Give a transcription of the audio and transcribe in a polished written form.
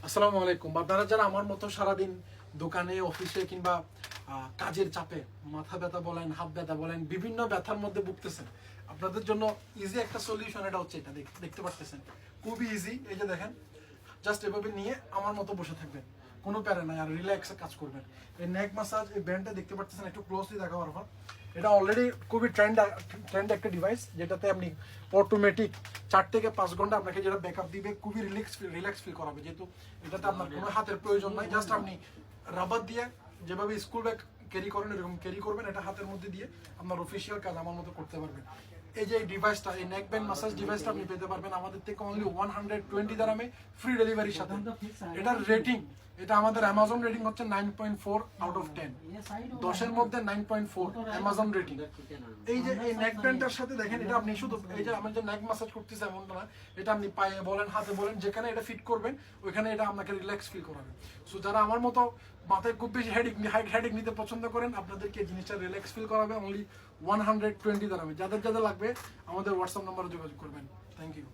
আসসালামু আলাইকুম। আপনারা যারা আমার মতো সারাদিন দোকানে অফিসে কিংবা কাজের চাপে মাথা ব্যথা বলেন, হাত ব্যথা বলেন, বিভিন্ন ব্যথার মধ্যে ভুগতেছেন, আপনাদের জন্য ইজি একটা সলিউশন এটা হচ্ছে, এটা দেখতে পারতেছেন খুবই ইজি। এই যে দেখেন, জাস্ট এভাবে নিয়ে আমার মতো বসে থাকবেন, কোনো প্যারা নাই, আর রিল্যাক্সে কাজ করবেন। এই নেক মাসাজ, এই ব্যান্ডটা দেখতে পাচ্ছেন, একটু ক্লোজলি দেখা পারবেন। এটা অলরেডি খুবই ট্রেন্ড একটা ডিভাইস, যেটাতে আপনি অটোমেটিক 4 থেকে 5 ঘন্টা আপনাকে যেটা ব্যাকআপ দিবে, খুবই রিল্যাক্স ফিল করাবে। যেহেতু এটাতে আপনার কোনো হাতের প্রয়োজন নাই, জাস্ট আপনি রাবার দিয়ে যেভাবে স্কুল ব্যাগ ক্যারি করেন এরকম ক্যারি করবেন, এটা হাতের মধ্যে দিয়ে আপনার অফিসিয়াল কাজ আমার মতো করতে পারবেন। এই যে এই ডিভাইসটা, এই নেক ব্যান্ড মাসাজ ডিভাইসটা আপনি পেতে পারবেন আমাদের থেকে অনলি 120 দারামে, ফ্রি ডেলিভারির সাথে। এটার রেটিং, এটা আমাদের অ্যামাজন রেটিং হচ্ছে 9.4 আউট অফ 10, 10-এর মধ্যে 9.4 অ্যামাজন রেটিং। এই যে এই নেক ব্যান্ডটার সাথে দেখেন, এটা আপনি শুধু এই যে আমি যে নেক মাসাজ করতেছি এমন না, এটা আপনি পায়ে বলেন, হাতে বলেন, যেখানে এটা ফিট করবেন ওইখানে এটা আপনাকে রিল্যাক্স ফিল করাবে। সো যারা আমার মতো মাথায় খুব বেশি হেডেক নিতে পছন্দ করেন, আপনাদেরকে এই জিনিসটা রিল্যাক্স ফিল করাবে অনলি 120 দারামে। যাদের যাদের লাগবে আমাদের হোয়াটসঅ্যাপ নাম্বারে যোগাযোগ করবেন। Thank you.